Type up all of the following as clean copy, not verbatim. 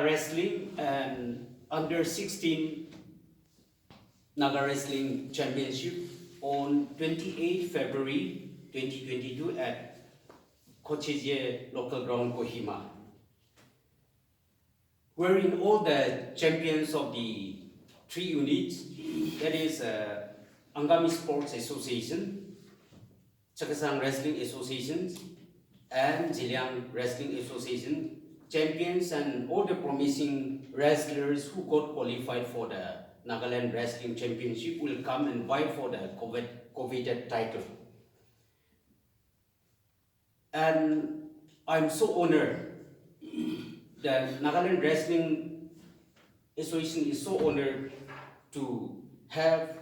Wrestling and under 16 Naga Wrestling Championship on 28 February 2022 at Kochije local ground Kohima, wherein all the champions of the three units, that is Angami Sports Association, Chakasang Wrestling Association, and Ziliang Wrestling Association, champions and all the promising wrestlers who got qualified for the Nagaland Wrestling Championship will come and fight for the coveted title. And I'm so honored that Nagaland Wrestling Association is so honored to have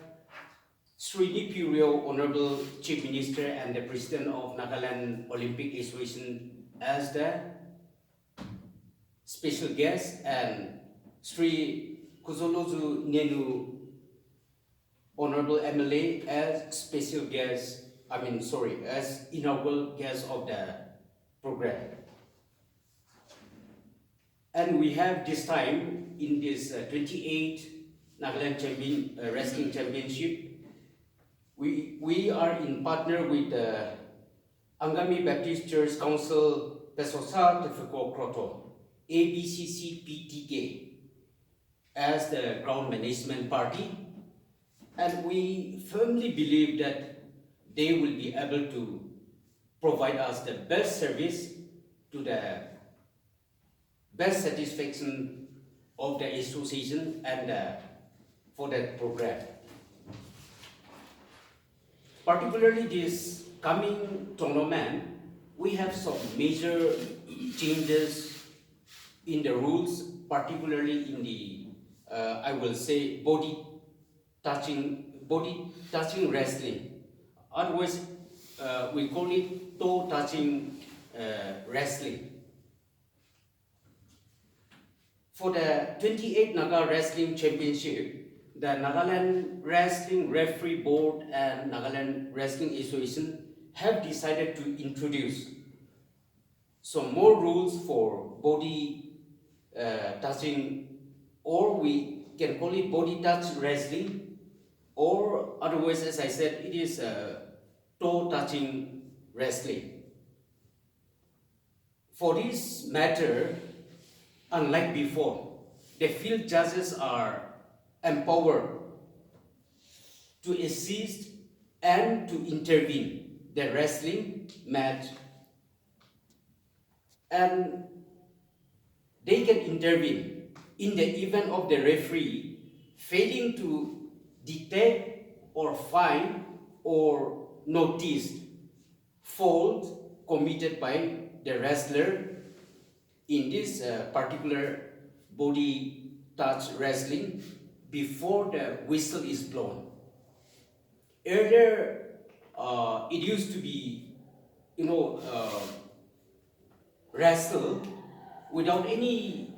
Srini Purio, Honorable Chief Minister and the President of Nagaland Olympic Association as the special guest, and Sri Kuzolozu Nenu, Honorable MLA as special guest, as inaugural guest of the program. And we have this time in this 28th Nagaland Wrestling Championship, we are in partner with the Angami Baptist Church Council Pesosa Tefeko Kroto, ABCC PTK, as the ground management party. And we firmly believe that they will be able to provide us the best service to the best satisfaction of the association and for that program. Particularly this coming tournament, we have some major changes in the rules, particularly in the, I will say, body touching wrestling. Otherwise, we call it toe touching wrestling. For the 28th Naga Wrestling Championship, the Nagaland Wrestling Referee Board and Nagaland Wrestling Association have decided to introduce some more rules for body touching, or we can call it body touch wrestling, or otherwise, as I said, it is toe touching wrestling. For this matter, unlike before, the field judges are empowered to assist and to intervene the wrestling match, and they can intervene in the event of the referee failing to detect or find or notice fault committed by the wrestler in this particular body touch wrestling before the whistle is blown. Earlier, it used to be, wrestle without any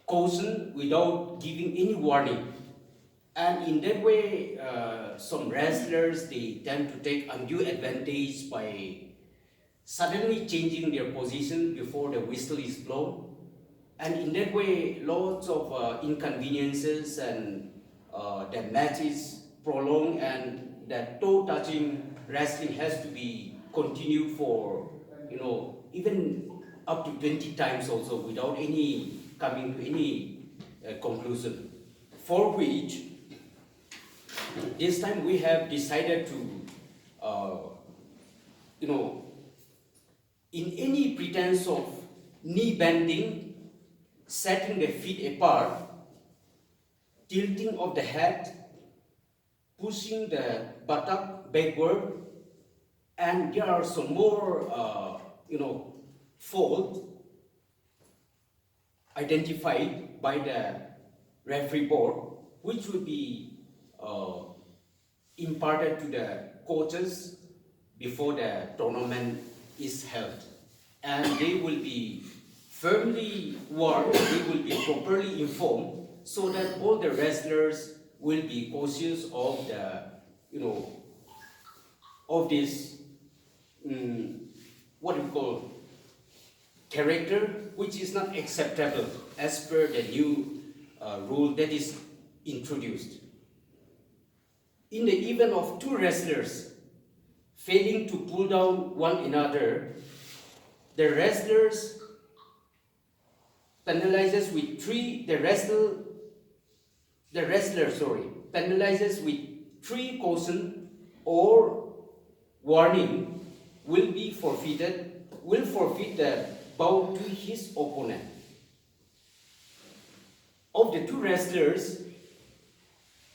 caution, without giving any warning. And in that way, some wrestlers, they tend to take undue advantage by suddenly changing their position before the whistle is blown. And in that way, lots of inconveniences, and the match is prolonged, and that toe-touching wrestling has to be continued for, even up to 20 times also without any coming to any conclusion. For which, this time we have decided to, in any pretense of knee bending, setting the feet apart, tilting of the head, pushing the buttock backward, and there are some more, fault identified by the referee board, which will be imparted to the coaches before the tournament is held, and they will be firmly warned, they will be properly informed, so that all the wrestlers will be cautious of the, of this, what we call character which is not acceptable as per the new rule that is introduced. In the event of two wrestlers failing to pull down one another, the wrestlers penalizes with penalizes with 3 caution or warning will forfeit the bout to his opponent. Of the two wrestlers,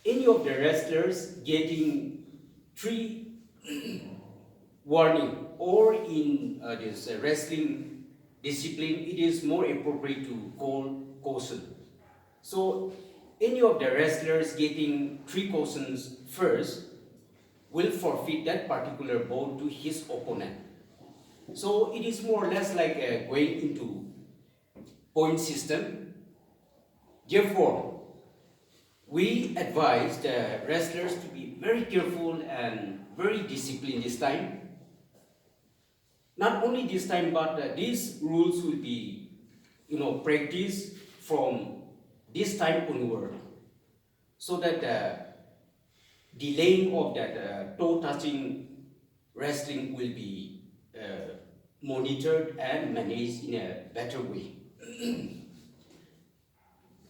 any of the wrestlers getting 3 warning, or in this wrestling discipline, it is more appropriate to call caution. So any of the wrestlers getting 3 cautions first will forfeit that particular bout to his opponent. So it is more or less like going into point system. Therefore, we advise the wrestlers to be very careful and very disciplined this time. Not only this time, but these rules will be, practiced from this time onward, so that the delaying of that toe-touching wrestling will be monitored and managed in a better way.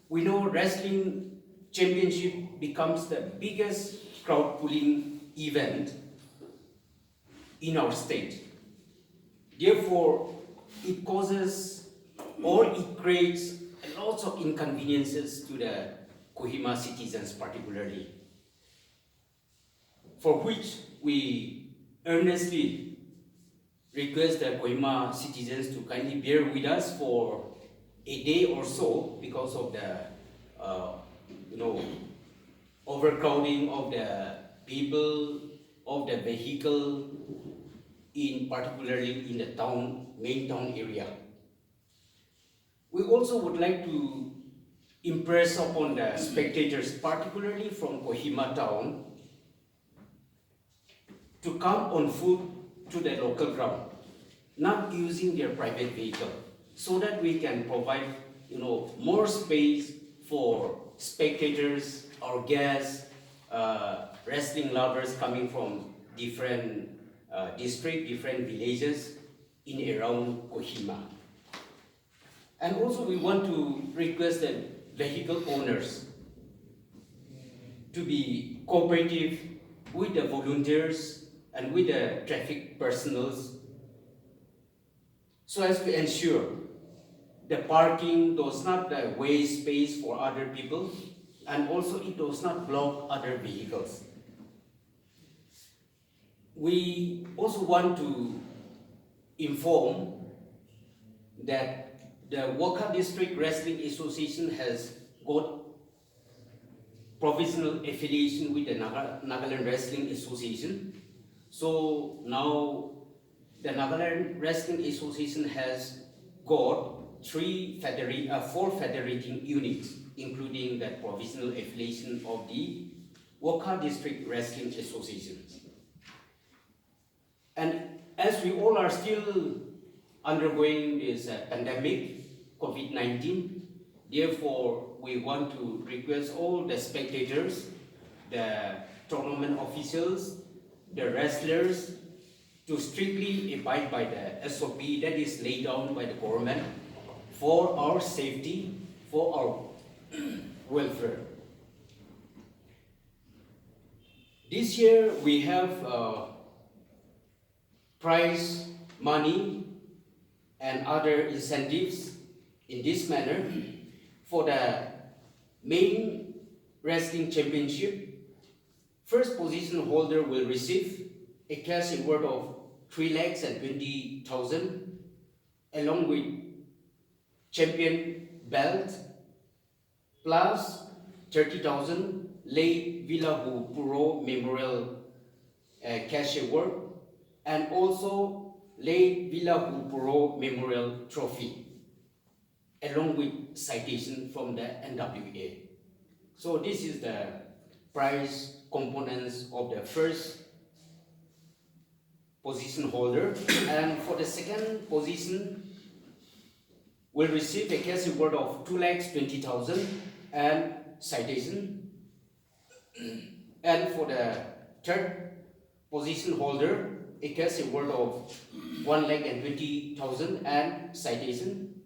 We know wrestling championship becomes the biggest crowd pulling event in our state. Therefore, it causes or it creates lots of inconveniences to the Kohima citizens particularly, for which we earnestly request the Kohima citizens to kindly bear with us for a day or so because of the overcrowding of the people, of the vehicle, particularly in the main town area. We also would like to impress upon the spectators, particularly from Kohima town, to come on foot to the local ground, not using their private vehicle, so that we can provide more space for spectators, our guests, wrestling lovers coming from different districts, different villages in around Kohima. And also we want to request the vehicle owners to be cooperative with the volunteers and with the traffic personnel, so as to ensure the parking does not waste space for other people, and also it does not block other vehicles. We also want to inform that the Waka District Wrestling Association has got provisional affiliation with the Nagaland Wrestling Association. So now the Nagaland Wrestling Association has got 4 federating units, including the provisional affiliation of the Waka District Wrestling Association. And as we all are still undergoing this pandemic, COVID-19, therefore we want to request all the spectators, the tournament officials, the wrestlers, to strictly abide by the SOP that is laid down by the government for our safety, for our welfare. This year we have prize money and other incentives in this manner. For the main wrestling championship, first position holder will receive a cash award of 3,20,000 along with champion belt plus 30,000 late Villahu Puro Memorial cash award, and also late Villahu Puro Memorial Trophy, along with citation from the NWA. So this is the prize components of the first position holder. And for the second position, will receive a cash award of 2,20,000 and citation. And for the third position holder, a cash award of 1,20,000 and citation.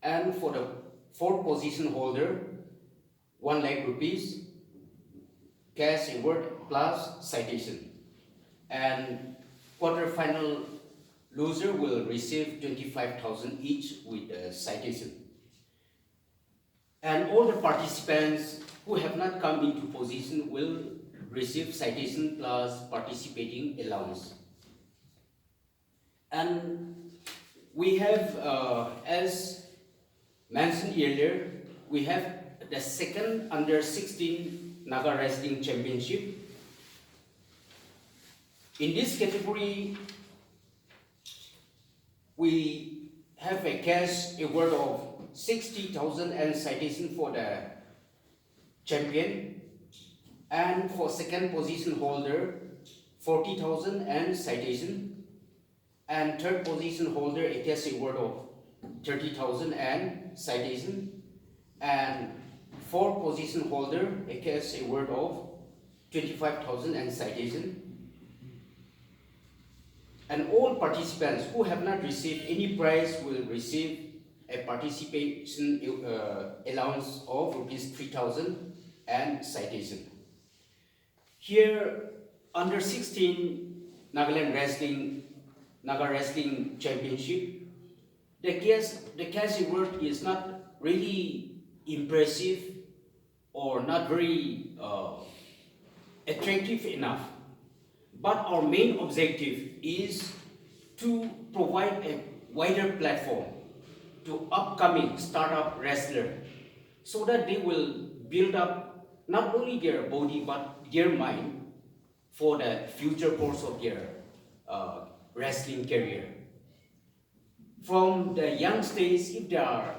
And for the fourth position holder, 1 lakh rupees cash award plus citation. And quarter-final loser will receive 25,000 each with a citation. And all the participants who have not come into position will receive citation plus participating allowance. And we have, as mentioned earlier, we have the second under 16 Naga Wrestling Championship. In this category, we have a cash award of 60,000 and citation for the champion, and for second position holder 40,000 and citation, and third position holder a cash award of 30,000 and citation, and fourth position holder a cash award of 25,000 and citation. And all participants who have not received any prize will receive a participation allowance of rupees 3,000 and citation. Here, under 16 Naga Wrestling Championship, the cash award is not really impressive or not very attractive enough. But our main objective is to provide a wider platform to upcoming startup wrestlers so that they will build up not only their body but their mind for the future course of their wrestling career. From the young stage, if they are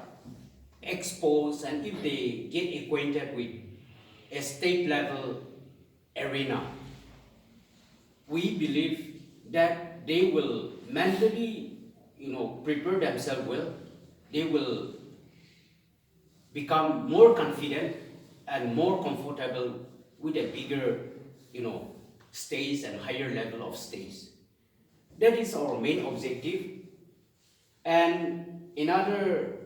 exposed and if they get acquainted with a state level arena, we believe that they will mentally, prepare themselves well. They will become more confident and more comfortable with a bigger, stage and higher level of stage. That is our main objective. And another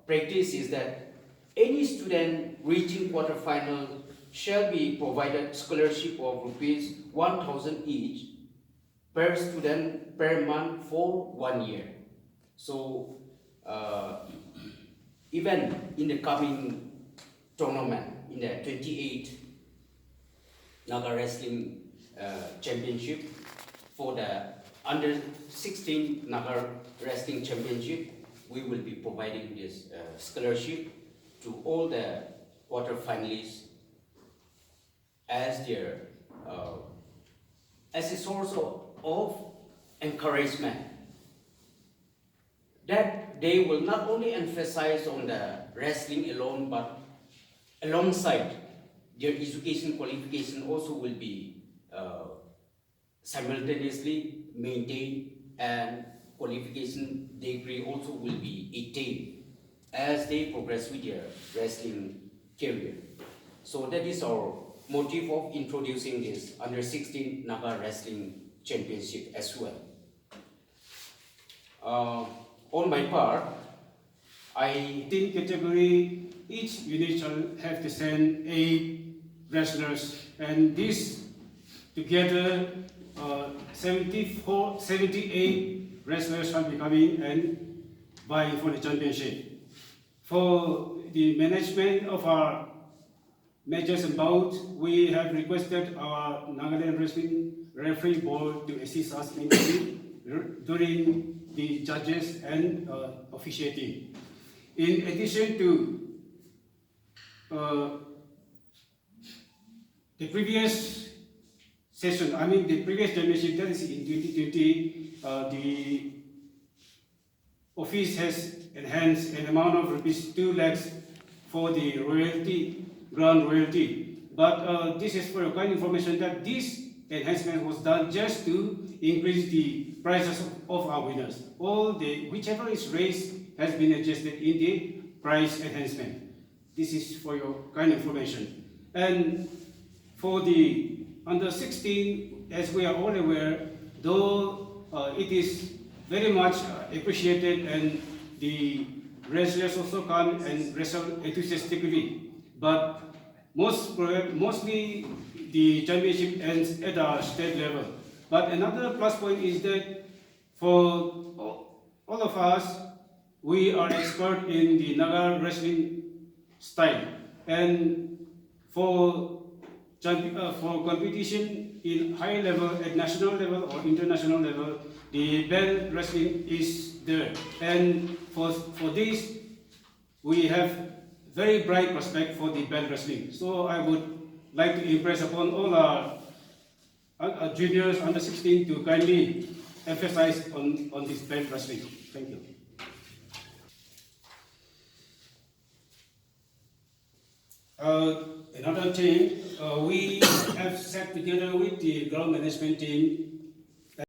practice is that any student reaching quarterfinal shall be provided scholarship of rupees 1,000 each per student per month for 1 year. So even in the coming tournament, in the 28th Naga Wrestling Championship, for the under 16 Naga Wrestling Championship, we will be providing this scholarship to all the quarter finalists as their as a source of encouragement, that they will not only emphasize on the wrestling alone, but alongside their education qualification also will be simultaneously maintained, and qualification degree also will be attained as they progress with their wrestling career. So that is our motive of introducing this under 16 Naga Wrestling Championship as well. On my part, In category, each unit shall have to send 8 wrestlers, and this together 78 wrestlers shall be coming and vying for the championship. For the management of our matches and bouts, we have requested our Nagaland Wrestling Referee Board to assist us in during the judges and officiating. In addition to the previous session, the previous championship, that is in 2020, the office has enhanced an amount of rupees 2 lakhs for the royalty, ground royalty. But this is for your kind information that this enhancement was done just to increase the prices of our winners. Whichever is raised has been adjusted in the price enhancement. This is for your kind information. And for the under 16, as we are all aware, though it is very much appreciated and the wrestlers also come and wrestle enthusiastically, but mostly the championship ends at our state level. But another plus point is that for all of us, we are expert in the Naga wrestling style, and for competition in high level, at national level or international level, the belt wrestling is there. And for this, we have very bright prospect for the belt wrestling. So I would like to impress upon all our juniors under 16 to kindly emphasize on this belt wrestling. Thank you. Another thing, we have sat together with the ground management team